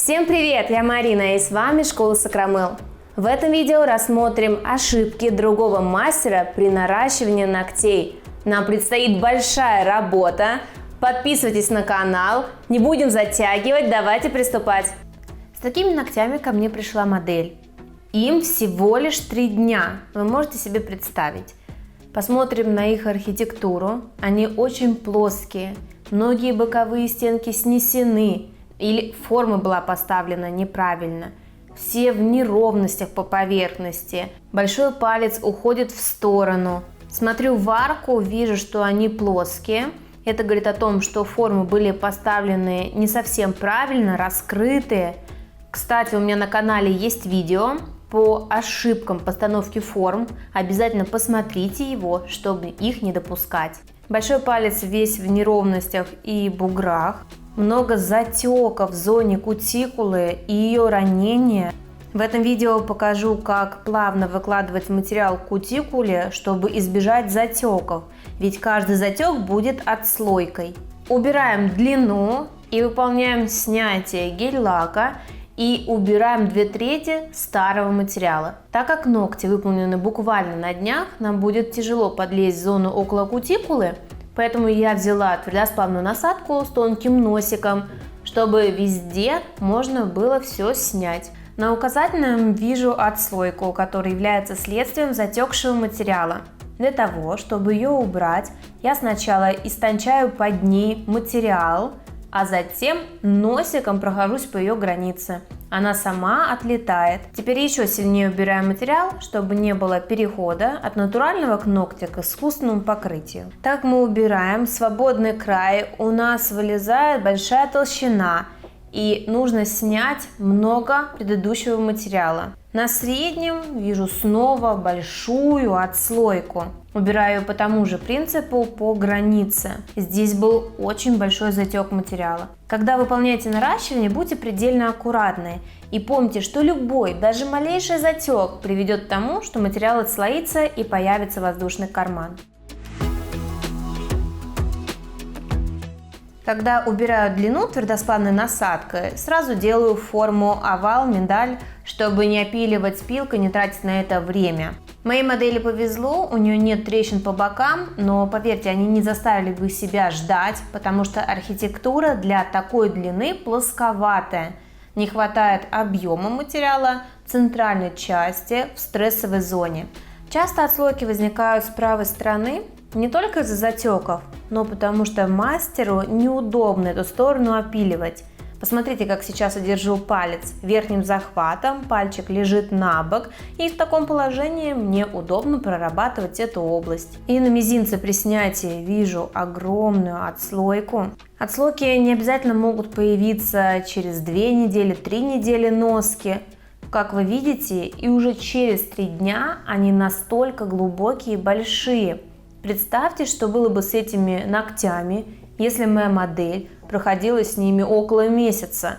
Всем привет, я Марина и с вами Школа Сакрамел. В этом видео рассмотрим ошибки другого мастера при наращивании ногтей. Нам предстоит большая работа. Подписывайтесь на канал, не будем затягивать, давайте приступать. С такими ногтями ко мне пришла модель. Им всего лишь 3 дня, вы можете себе представить. Посмотрим на их архитектуру. Они очень плоские, многие боковые стенки снесены или форма была поставлена неправильно. Все в неровностях по поверхности. Большой палец уходит в сторону. Смотрю в арку, вижу, что они плоские. Это говорит о том, что формы были поставлены не совсем правильно, раскрытые. Кстати, у меня на канале есть видео по ошибкам постановки форм. Обязательно посмотрите его, чтобы их не допускать. Большой палец весь в неровностях и буграх. Много затеков в зоне кутикулы и ее ранения. В этом видео покажу, как плавно выкладывать материал к кутикуле, чтобы избежать затеков, ведь каждый затек будет отслойкой. Убираем длину и выполняем снятие гель-лака и убираем 2/3 старого материала. Так как ногти выполнены буквально на днях, нам будет тяжело подлезть в зону около кутикулы. Поэтому я взяла твердосплавную насадку с тонким носиком, чтобы везде можно было все снять. На указательном вижу отслойку, которая является следствием затекшего материала. Для того, чтобы ее убрать, я сначала истончаю под ней материал, а затем носиком прохожусь по ее границе. Она сама отлетает. Теперь еще сильнее убираем материал, чтобы не было перехода от натурального к ногтю к искусственному покрытию. Так мы убираем свободный край, у нас вылезает большая толщина и нужно снять много предыдущего материала. На среднем вижу снова большую отслойку. Убираю по тому же принципу по границе. Здесь был очень большой затек материала. Когда выполняете наращивание, будьте предельно аккуратны. И помните, что любой, даже малейший затек приведет к тому, что материал отслоится и появится воздушный карман. Когда убираю длину твердосплавной насадкой, сразу делаю форму овал, миндаль, чтобы не опиливать спилкой, не тратить на это время. Моей модели повезло, у нее нет трещин по бокам, но поверьте, они не заставили бы себя ждать, потому что архитектура для такой длины плосковатая. Не хватает объема материала в центральной части в стрессовой зоне. Часто отслойки возникают с правой стороны, не только из-за затеков, но потому что мастеру неудобно эту сторону опиливать. Посмотрите, как сейчас я держу палец верхним захватом, пальчик лежит на бок, и в таком положении мне удобно прорабатывать эту область. И на мизинце при снятии вижу огромную отслойку. Отслойки не обязательно могут появиться через 2 недели, 3 недели носки. Как вы видите, и уже через 3 дня они настолько глубокие и большие. Представьте, что было бы с этими ногтями, если моя модель проходила с ними около месяца.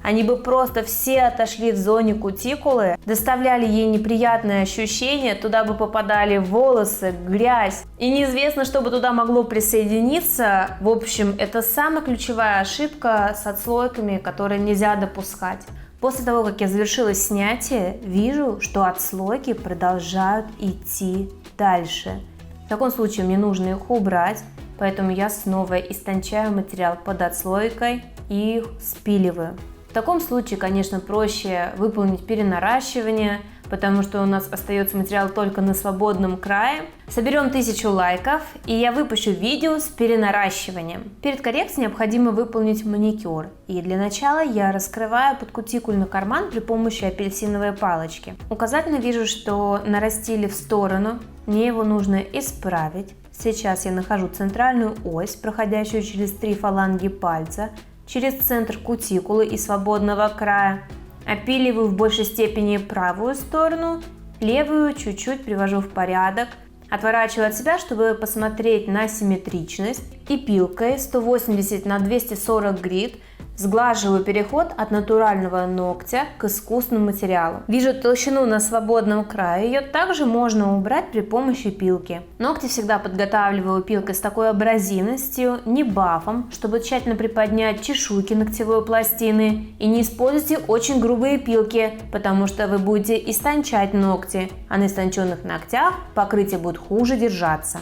Они бы просто все отошли в зоне кутикулы, доставляли ей неприятные ощущения, туда бы попадали волосы, грязь. И неизвестно, что бы туда могло присоединиться. В общем, это самая ключевая ошибка с отслойками, которые нельзя допускать. После того, как я завершила снятие, вижу, что отслойки продолжают идти дальше. В таком случае мне нужно их убрать, поэтому я снова истончаю материал под отслойкой и их спиливаю. В таком случае, конечно, проще выполнить перенаращивание, потому что у нас остается материал только на свободном крае. Соберем 1000 лайков, и я выпущу видео с перенаращиванием. Перед коррекцией необходимо выполнить маникюр. И для начала я раскрываю подкутикульный карман при помощи апельсиновой палочки. Указательно вижу, что нарастили в сторону. Мне его нужно исправить. Сейчас я нахожу центральную ось, проходящую через 3 фаланги пальца, через центр кутикулы и свободного края. Опиливаю в большей степени правую сторону, левую чуть-чуть привожу в порядок. Отворачиваю от себя, чтобы посмотреть на симметричность. И пилкой 180 на 240 грит Сглаживаю переход от натурального ногтя к искусственному материалу. Вижу толщину на свободном крае, ее также можно убрать при помощи пилки. Ногти всегда подготавливаю пилкой с такой абразивностью, не бафом, чтобы тщательно приподнять чешуйки ногтевой пластины. И не используйте очень грубые пилки, потому что вы будете истончать ногти, а на истонченных ногтях покрытие будет хуже держаться.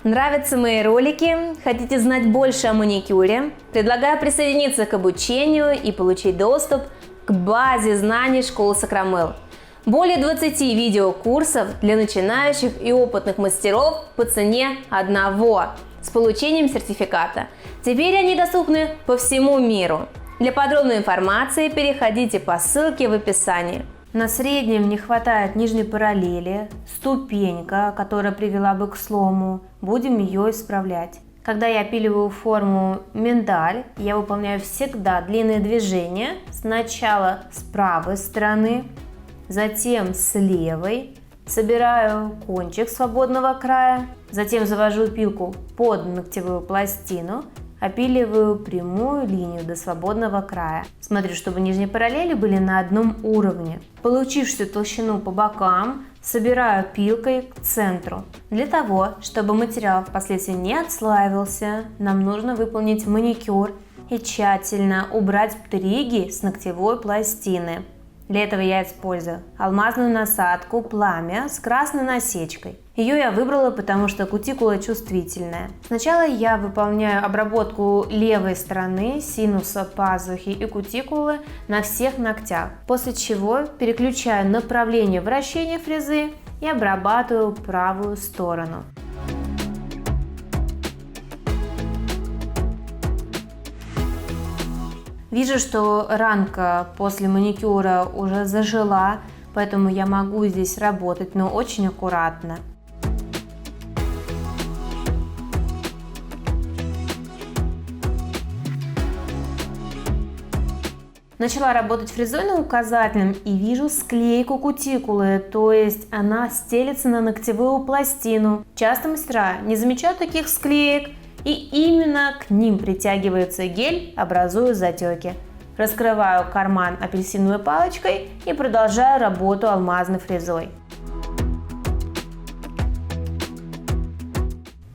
Нравятся мои ролики? Хотите знать больше о маникюре? Предлагаю присоединиться к обучению и получить доступ к базе знаний школы Сакрамел. Более 20 видеокурсов для начинающих и опытных мастеров по цене одного с получением сертификата. Теперь они доступны по всему миру. Для подробной информации переходите по ссылке в описании. На среднем не хватает нижней параллели, ступенька, которая привела бы к слому, будем ее исправлять. Когда я опиливаю форму миндаль, я выполняю всегда длинные движения, сначала с правой стороны, затем с левой, собираю кончик свободного края, затем завожу пилку под ногтевую пластину, опиливаю прямую линию до свободного края. Смотрю, чтобы нижние параллели были на одном уровне. Получившуюся толщину по бокам собираю пилкой к центру. Для того, чтобы материал впоследствии не отслаивался, нам нужно выполнить маникюр и тщательно убрать птриги с ногтевой пластины. Для этого я использую алмазную насадку «Пламя» с красной насечкой. Ее я выбрала, потому что кутикула чувствительная. Сначала я выполняю обработку левой стороны синуса пазухи и кутикулы на всех ногтях, после чего переключаю направление вращения фрезы и обрабатываю правую сторону. Вижу, что ранка после маникюра уже зажила, поэтому я могу здесь работать, но очень аккуратно. Начала работать фрезой на указательном и вижу склейку кутикулы, то есть она стелется на ногтевую пластину. Часто мастера не замечают таких склеек, и именно к ним притягивается гель, образуя затеки. Раскрываю карман апельсиновой палочкой и продолжаю работу алмазной фрезой.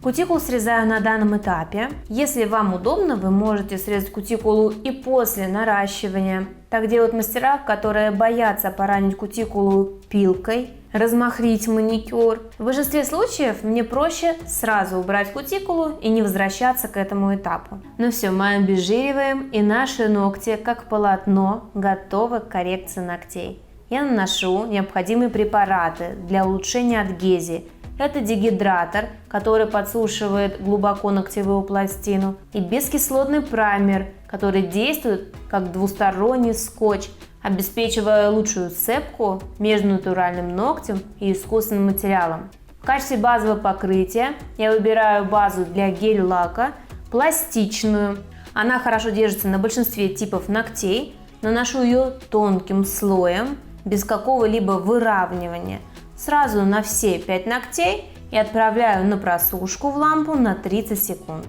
Кутикулу срезаю на данном этапе. Если вам удобно, вы можете срезать кутикулу и после наращивания. Так делают мастера, которые боятся поранить кутикулу пилкой, размахрить маникюр. В большинстве случаев мне проще сразу убрать кутикулу и не возвращаться к этому этапу. Ну все, мы обезжириваем, и наши ногти, как полотно, готовы к коррекции ногтей. Я наношу необходимые препараты для улучшения адгезии. Это дегидратор, который подсушивает глубоко ногтевую пластину, и бескислотный праймер, который действует как двусторонний скотч, обеспечивая лучшую сцепку между натуральным ногтем и искусственным материалом. В качестве базового покрытия я выбираю базу для гель-лака, пластичную. Она хорошо держится на большинстве типов ногтей. Наношу ее тонким слоем, без какого-либо выравнивания, сразу на все 5 ногтей и отправляю на просушку в лампу на 30 секунд.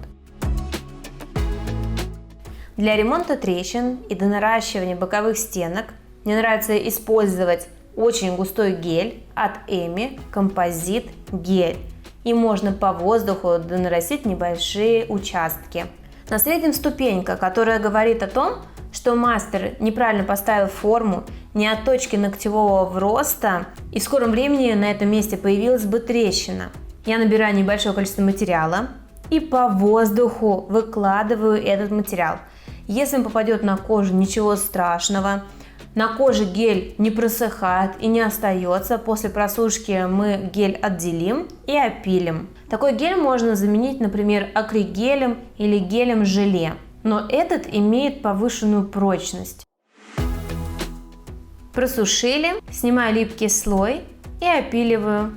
Для ремонта трещин и до наращивания боковых стенок мне нравится использовать очень густой гель от Эми Композит Гель. И можно по воздуху донарастить небольшие участки. На среднем ступенька, которая говорит о том, что мастер неправильно поставил форму, не от точки ногтевого вроста, и в скором времени на этом месте появилась бы трещина. Я набираю небольшое количество материала и по воздуху выкладываю этот материал. Если он попадет на кожу, ничего страшного. На коже гель не просыхает и не остается. После просушки мы гель отделим и опилим. Такой гель можно заменить, например, акригелем или гелем-желе. Но этот имеет повышенную прочность. Просушили, снимаю липкий слой и опиливаю.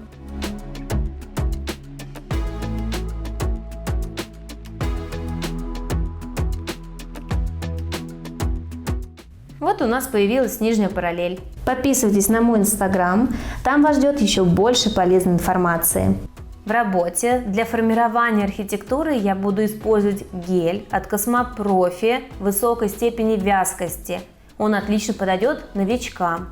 Вот у нас появилась нижняя параллель. Подписывайтесь на мой инстаграм, там вас ждет еще больше полезной информации. В работе для формирования архитектуры я буду использовать гель от Космопрофи высокой степени вязкости. Он отлично подойдет новичкам.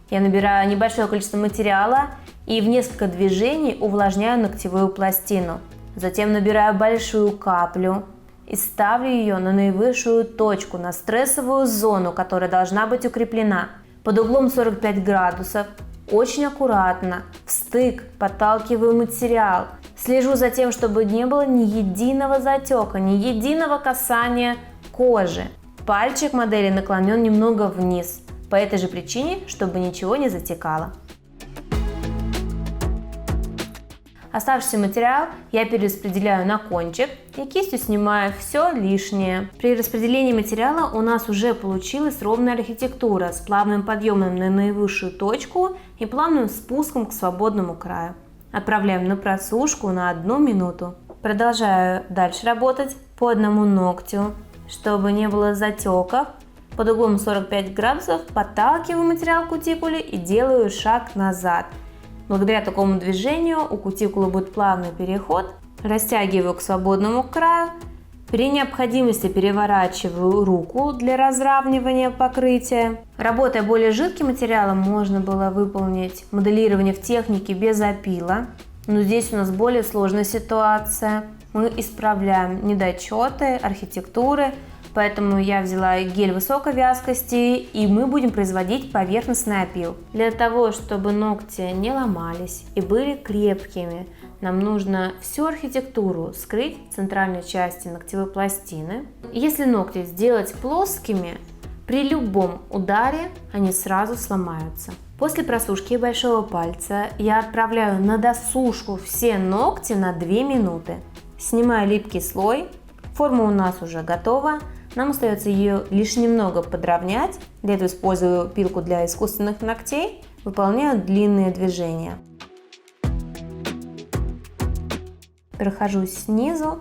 Я набираю небольшое количество материала и в несколько движений увлажняю ногтевую пластину. Затем набираю большую каплю и ставлю ее на наивысшую точку, на стрессовую зону, которая должна быть укреплена. Под углом 45 градусов. Очень аккуратно, в стык подталкиваю материал. Слежу за тем, чтобы не было ни единого затека, ни единого касания кожи. Пальчик модели наклонен немного вниз, по этой же причине, чтобы ничего не затекало. Оставшийся материал я перераспределяю на кончик и кистью снимаю все лишнее. При распределении материала у нас уже получилась ровная архитектура с плавным подъемом на наивысшую точку и плавным спуском к свободному краю. Отправляем на просушку на 1 минуту. Продолжаю дальше работать по одному ногтю, чтобы не было затеков. Под углом 45 градусов подталкиваю материал к кутикуле и делаю шаг назад. Благодаря такому движению у кутикулы будет плавный переход. Растягиваю к свободному краю. При необходимости переворачиваю руку для разравнивания покрытия. Работая более жидким материалом, можно было выполнить моделирование в технике без опила. Но здесь у нас более сложная ситуация. Мы исправляем недочеты архитектуры. Поэтому я взяла гель высокой вязкости, и мы будем производить поверхностный опил. Для того, чтобы ногти не ломались и были крепкими, нам нужно всю архитектуру скрыть в центральной части ногтевой пластины. Если ногти сделать плоскими, при любом ударе они сразу сломаются. После просушки большого пальца я отправляю на досушку все ногти на 2 минуты. Снимаю липкий слой. Форма у нас уже готова. Нам остается ее лишь немного подровнять. Для этого использую пилку для искусственных ногтей. Выполняю длинные движения. Прохожусь снизу.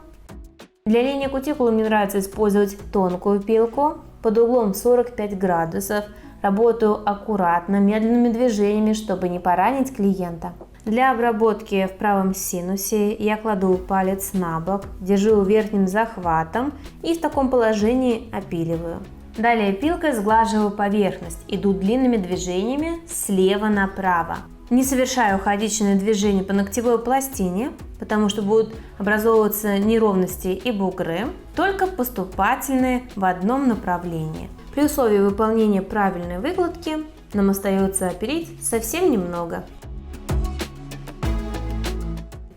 Для линии кутикулы мне нравится использовать тонкую пилку. Под углом 45 градусов. Работаю аккуратно, медленными движениями, чтобы не поранить клиента. Для обработки в правом синусе я кладу палец на бок, держу верхним захватом и в таком положении опиливаю. Далее пилкой сглаживаю поверхность, иду длинными движениями слева направо. Не совершаю хаотичные движения по ногтевой пластине, потому что будут образовываться неровности и бугры, только поступательные в одном направлении. При условии выполнения правильной выкладки нам остается опилить совсем немного.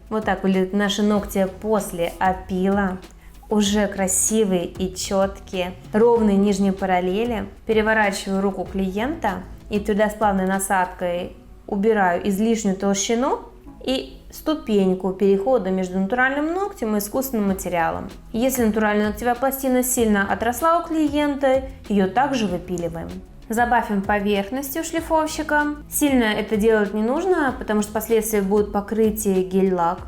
Вот так выглядят наши ногти после опила. Уже красивые и четкие, ровные нижние параллели. Переворачиваю руку клиента и твердосплавной насадкой убираю излишнюю толщину и ступеньку перехода между натуральным ногтем и искусственным материалом. Если натуральная ногтевая пластина сильно отросла у клиента, ее также выпиливаем. Забафим поверхностью шлифовщиком. Сильно это делать не нужно, потому что впоследствии будет покрытие гель-лак.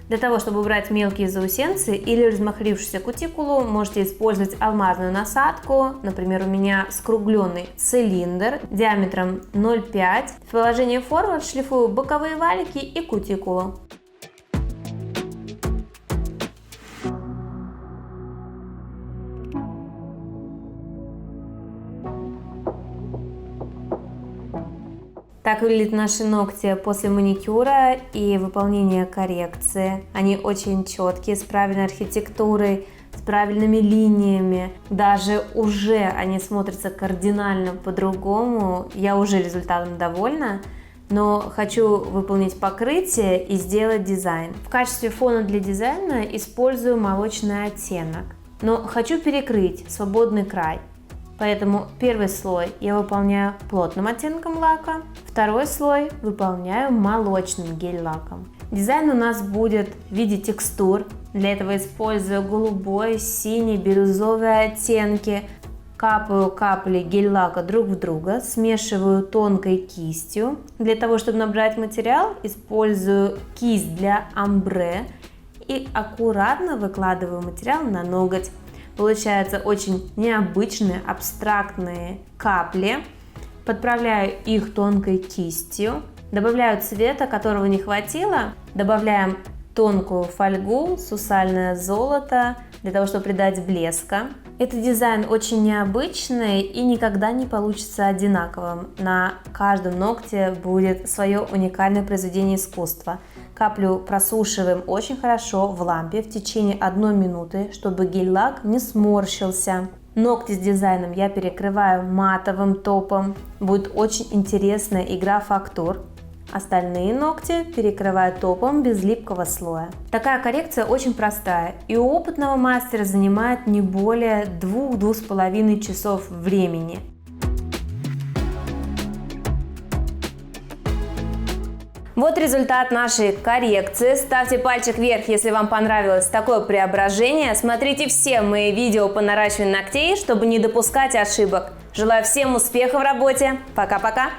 Для того, чтобы убрать мелкие заусенцы или размахрившуюся кутикулу, можете использовать алмазную насадку. Например, у меня скругленный цилиндр диаметром 0,5. В положении форвард шлифую боковые валики и кутикулу. Так выглядят наши ногти после маникюра и выполнения коррекции. Они очень четкие, с правильной архитектурой, с правильными линиями. Даже уже они смотрятся кардинально по-другому. Я уже результатом довольна, но хочу выполнить покрытие и сделать дизайн. В качестве фона для дизайна использую молочный оттенок, но хочу перекрыть свободный край. Поэтому первый слой я выполняю плотным оттенком лака, второй слой выполняю молочным гель-лаком. Дизайн у нас будет в виде текстур. Для этого использую голубой, синий, бирюзовые оттенки. Капаю капли гель-лака друг в друга, смешиваю тонкой кистью. Для того, чтобы набрать материал, использую кисть для омбре и аккуратно выкладываю материал на ноготь. Получаются очень необычные, абстрактные капли. Подправляю их тонкой кистью. Добавляю цвета, которого не хватило. Добавляем тонкую фольгу, сусальное золото, для того, чтобы придать блеска. Этот дизайн очень необычный и никогда не получится одинаковым. На каждом ногте будет свое уникальное произведение искусства. Каплю просушиваем очень хорошо в лампе в течение 1 минуты, чтобы гель-лак не сморщился. Ногти с дизайном я перекрываю матовым топом. Будет очень интересная игра фактур. Остальные ногти перекрываю топом без липкого слоя. Такая коррекция очень простая и у опытного мастера занимает не более 2–2,5 часов времени. Вот результат нашей коррекции. Ставьте пальчик вверх, если вам понравилось такое преображение. Смотрите все мои видео по наращиванию ногтей, чтобы не допускать ошибок. Желаю всем успехов в работе. Пока-пока!